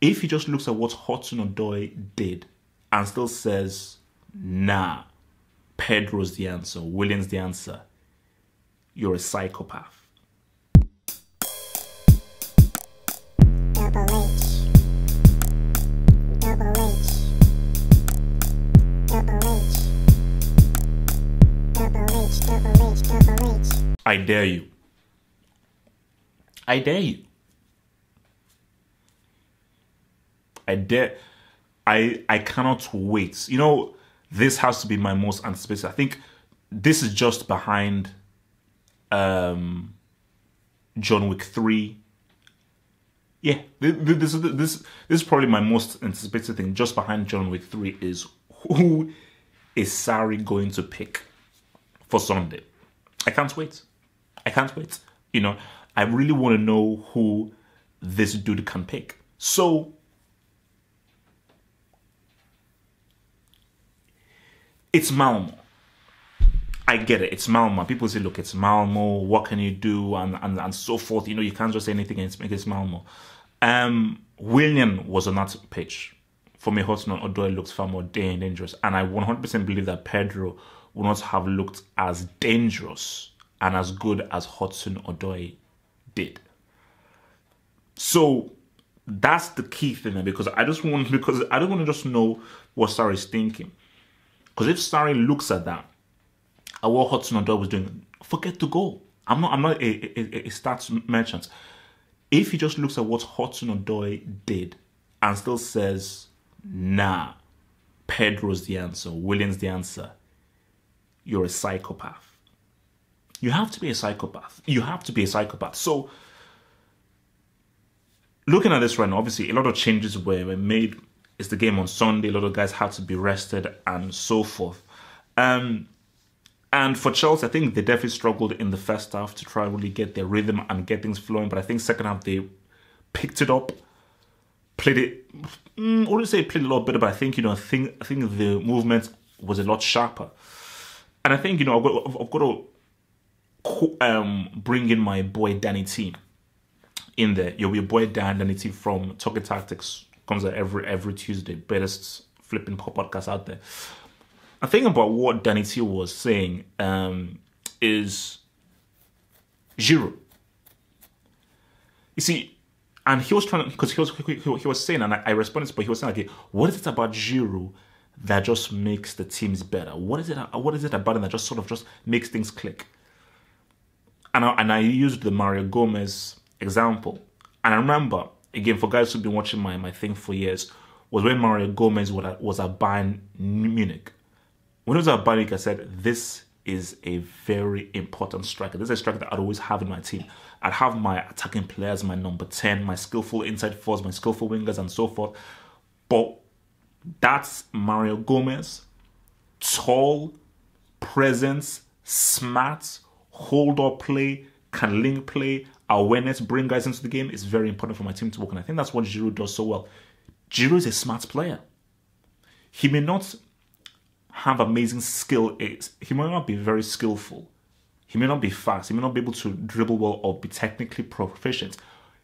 If he just looks at what Hudson-Odoi did and still says, nah, Pedro's the answer, William's the answer, you're a psychopath. Double H. Double H. Double H. Double H. Double H. Double H. I dare you. I dare you. I cannot wait. You know, this has to be my most anticipated. I think this is just behind John Wick 3. Yeah, this is probably my most anticipated thing. Just behind John Wick 3 is who is Sarri going to pick for Sunday. I can't wait. I can't wait. You know, I really want to know who this dude can pick. So it's Malmo. I get it. It's Malmo. People say, look, it's Malmo. What can you do? And so forth. You know, you can't just say anything against Malmo. William was on that pitch. For me, Hudson-Odoi looks far more dangerous. And I 100% believe that Pedro would not have looked as dangerous and as good as Hudson-Odoi did. So that's the key thing, because I don't want to just know what Sarri's thinking. Because if Sarri looks at that, at what Hudson-Odoi was doing, forget the goal. I'm not a stats merchant. If he just looks at what Hudson-Odoi did and still says, nah, Pedro's the answer, William's the answer, you're a psychopath. You have to be a psychopath. You have to be a psychopath. So, looking at this right now, obviously a lot of changes were made. It's the game on Sunday. A lot of guys had to be rested and so forth. And for Chelsea, I think they definitely struggled in the first half to try and really get their rhythm and get things flowing. But I think second half they picked it up, played it. I wouldn't say played a lot better, but I think I think the movement was a lot sharper. And I think I've got to bring in my boy Danny T in there. Your boy Danny T from Talking Tactics comes out every Tuesday. Best flipping pop podcast out there. I think about what Danny T was saying is Giroud. You see, and he was trying to, because he was saying, and I responded, but he was saying, okay, what is it about Giroud that just makes the teams better? What is it about him that just sort of just makes things click? And I used the Mario Gomez example. And I remember, again, for guys who've been watching my thing for years, was when Mario Gomez was at Bayern Munich. When he was at Bayern Munich, I said, this is a very important striker. This is a striker that I'd always have in my team. I'd have my attacking players, my number 10, my skillful inside forwards, my skillful wingers, and so forth. But that's Mario Gomez. Tall, presence, smart, hold-up play, can link play, awareness, bring guys into the game is very important for my team to work. And I think that's what Giroud does so well. Giroud is a smart player. He may not have amazing skill. He might not be very skillful. He may not be fast. He may not be able to dribble well or be technically proficient.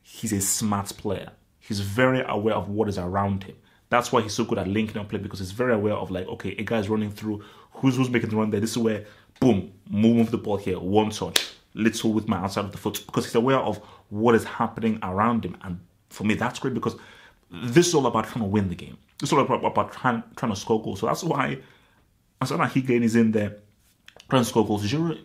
He's a smart player. He's very aware of what is around him. That's why he's so good at linking up play, because he's very aware of, like, okay, a guy's running through, who's making the run there. This is where, boom, move the ball here, one touch, little with my outside of the foot, because he's aware of what is happening around him. And for me, that's great, because this is all about trying to win the game. This is all about trying to score goals. So that's why, as long as Higuain is in there trying to score goals, Giroud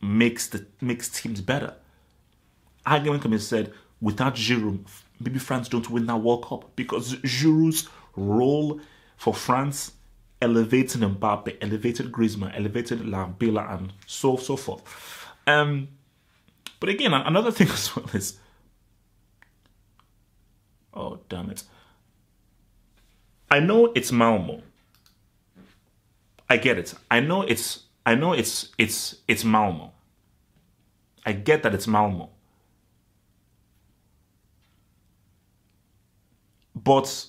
makes teams better. Argument can be said, without Giroud, maybe France don't win that World Cup, because Giroud's role for France elevated Mbappe, elevated Griezmann, elevated Labella, and so forth. But again, another thing as well is, oh damn it, I know it's Malmo. I get it. I know it's Malmo. I get that it's Malmo. But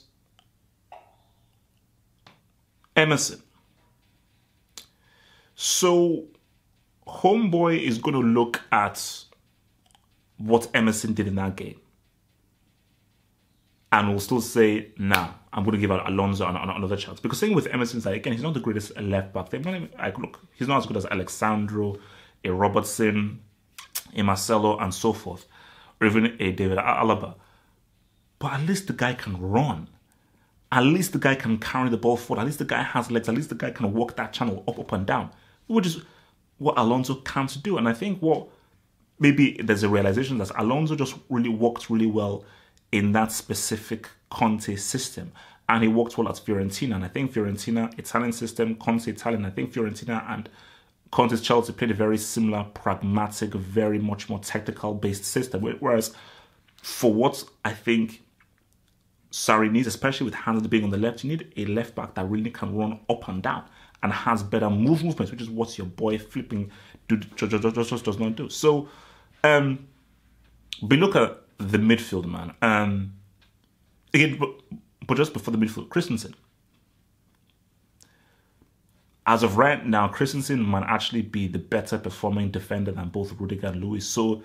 Emerson. So Homeboy is going to look at what Emerson did in that game. and will still say, nah, I'm going to give Alonso another chance. Because saying with Emerson is that, again, he's not the greatest left back. Look, he's not as good as Alexandro, a Robertson, a Marcelo, and so forth, or even a David Alaba. But at least the guy can run. At least the guy can carry the ball forward. At least the guy has legs. At least the guy can walk that channel up and down, which is what Alonso can't do. And I think what maybe there's a realization that Alonso just really worked really well in that specific Kante system. And he worked well at Fiorentina. And I think Fiorentina, Italian system, Conte, Italian. I think Fiorentina and Conte's Chelsea played a very similar, pragmatic, very much more technical-based system. Whereas for what I think Sarri needs, especially with Hansi being on the left, you need a left back that really can run up and down and has better movements, which is what your boy flipping just does not do. So, but look at the midfield, man. Again, but just before the midfield, Christensen. As of right now, Christensen might actually be the better performing defender than both Rudiger and Luis. So,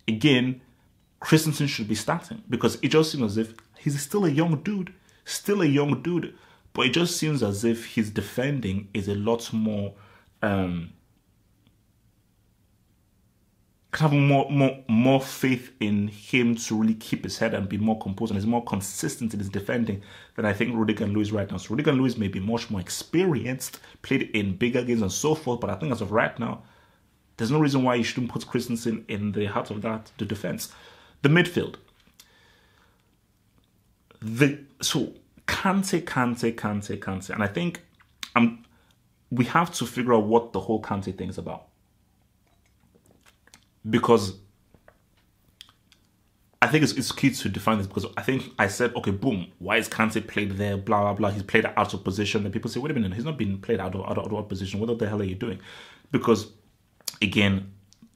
again, Christensen should be starting because it just seems as if he's still a young dude, but it just seems as if his defending is a lot more, kind of more faith in him to really keep his head and be more composed, and is more consistent in his defending than I think Rudiger and Luis right now. So Rudiger and Luis may be much more experienced, played in bigger games and so forth, but I think as of right now, there's no reason why you shouldn't put Christensen in the heart of that, the defense. The midfield. So Kante. And I think we have to figure out what the whole Kante thing is about. Because I think it's key to define this, because I think I said, okay, boom, why is Kante played there, blah, blah, blah. He's played out of position. And people say, wait a minute, he's not been played out of position. What the hell are you doing? Because, again,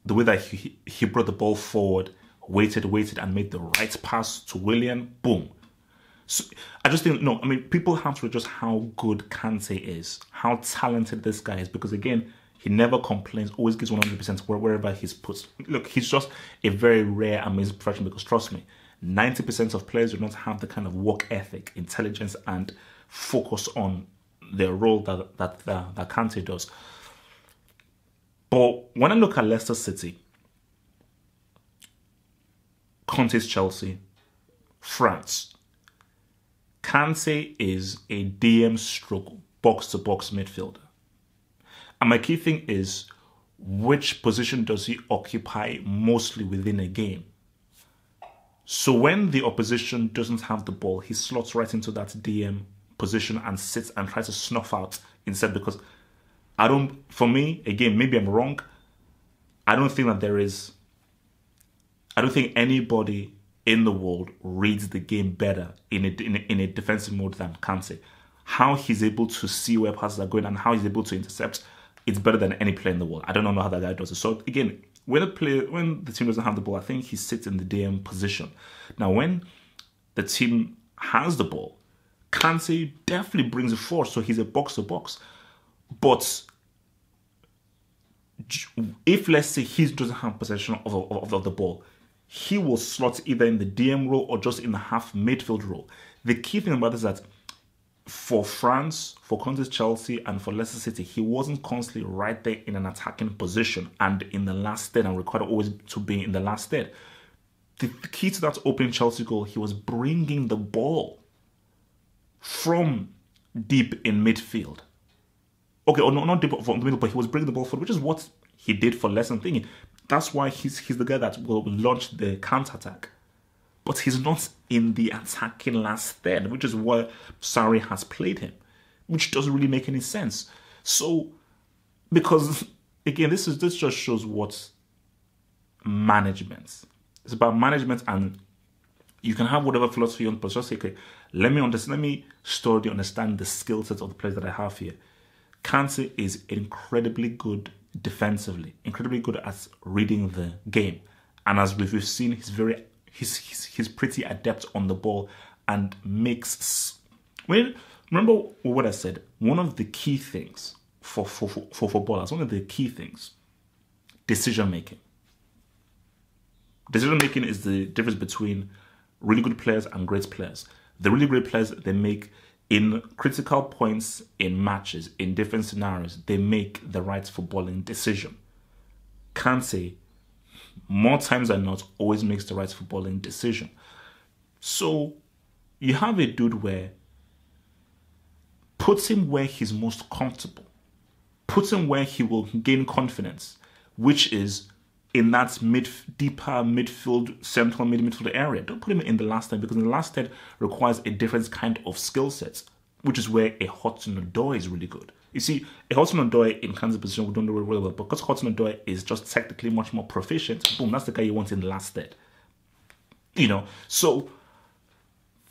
the way that he brought the ball forward, waited, and made the right pass to Willian, boom. So I just think, no, I mean, people have to just how good Kante is, how talented this guy is, because again, he never complains, always gives 100% wherever he's put. Look, he's just a very rare, amazing professional, because trust me, 90% of players do not have the kind of work ethic, intelligence, and focus on their role that Kante does. But when I look at Leicester City, Conte's Chelsea, France, Kante is a DM stroke, box-to-box midfielder. And my key thing is, which position does he occupy mostly within a game? So when the opposition doesn't have the ball, he slots right into that DM position and sits and tries to snuff out instead, because for me, again, maybe I'm wrong, I don't think anybody in the world reads the game better in a defensive mode than Kante. How he's able to see where passes are going and how he's able to intercept, it's better than any player in the world. I don't know how that guy does it. So again, when the team doesn't have the ball, I think he sits in the DM position. Now, when the team has the ball, Kante definitely brings it forward, so he's a box-to-box. But if, let's say, he doesn't have possession of the ball, he will slot either in the DM role or just in the half midfield role. The key thing about this is that for France, for Conte's Chelsea, and for Leicester City, he wasn't constantly right there in an attacking position and in the last third, and required always to be in the last third. The key to that opening Chelsea goal, he was bringing the ball from deep in midfield. Okay, or not deep from the middle, but he was bringing the ball forward, which is what he did for Leicester. Thinking that's why he's the guy that will launch the counter-attack. But he's not in the attacking last third, which is where Sarri has played him, which doesn't really make any sense. So, because, again, this just shows what management. It's about management, and you can have whatever philosophy you want, but just say, okay, let me study, understand the skill sets of the players that I have here. Kante is incredibly good defensively, incredibly good at reading the game. And as we've seen, he's pretty adept on the ball and makes... Remember what I said? One of the key things for footballers, one of the key things, decision-making. Decision-making is the difference between really good players and great players. The really great players, they make in critical points in matches, in different scenarios, they make the right footballing decision. Kante, more times than not, always makes the right footballing decision. So you have a dude where puts him where he's most comfortable, puts him where he will gain confidence, which is in that deeper midfield, central midfield area. Don't put him in the last third, because in the last third requires a different kind of skill set, which is where a hudson-odoi is really good. You see, a hudson-odoi in Kante's position, we don't know really well, because hudson-odoi is just technically much more proficient. Boom, that's the guy you want in the last third. You know, so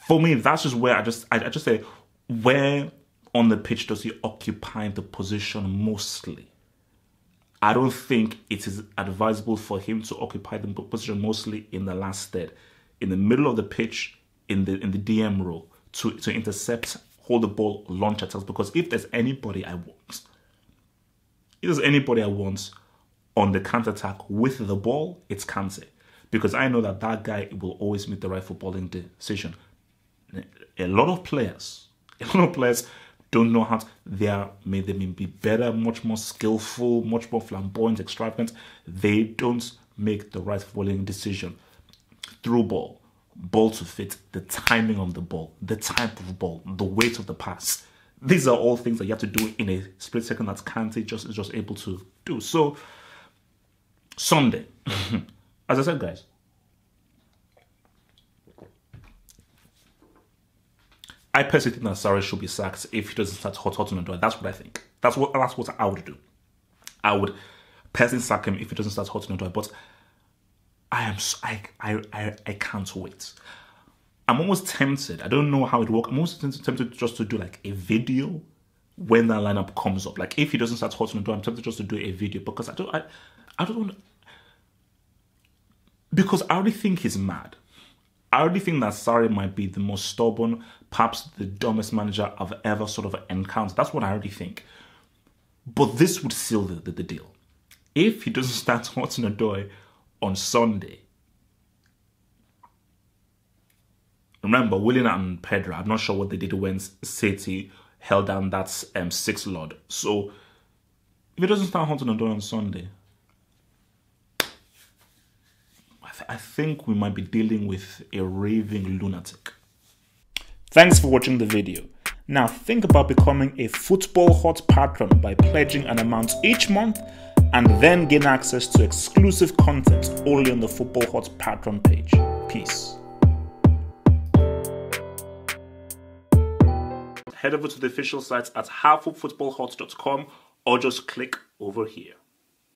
for me, that's just where I just say, where on the pitch does he occupy the position mostly? I don't think it is advisable for him to occupy the position mostly in the last third, in the middle of the pitch, in the DM role, to intercept, hold the ball, launch attacks. Because if there's anybody I want, on the counter attack with the ball, it's Kante, because I know that guy will always make the right footballing decision. A lot of players don't know how to, they may be better, much more skillful, much more flamboyant, extravagant. They don't make the right footballing decision. Through ball to fit, the timing of the ball, the type of ball, the weight of the pass. These are all things that you have to do in a split second that Kante is just able to do. So, Sunday, as I said, guys, I personally think that Sarri should be sacked if he doesn't start hudson-odoi. That's what I think. That's what I would do. I would personally sack him if he doesn't start hudson-odoi. But I can't wait. I'm almost tempted. I don't know how it works. I'm almost tempted just to do like a video when that lineup comes up. Like if he doesn't start hudson-odoi, I'm tempted just to do a video, because I don't want. Because I already think he's mad. I already think that Sarri might be the most stubborn, perhaps the dumbest manager I've ever sort of encountered. That's what I already think. But this would seal the deal. If he doesn't start hudson-odoi on Sunday, remember, Willian and Pedro, I'm not sure what they did when City held down that 6 Lord. So if he doesn't start hudson-odoi on Sunday, I think we might be dealing with a raving lunatic. Thanks for watching the video. Now think about becoming a Football Hut patron by pledging an amount each month, and then gain access to exclusive content only on the Football Hut patron page. Peace. Head over to the official site at halffootballhut.com or just click over here.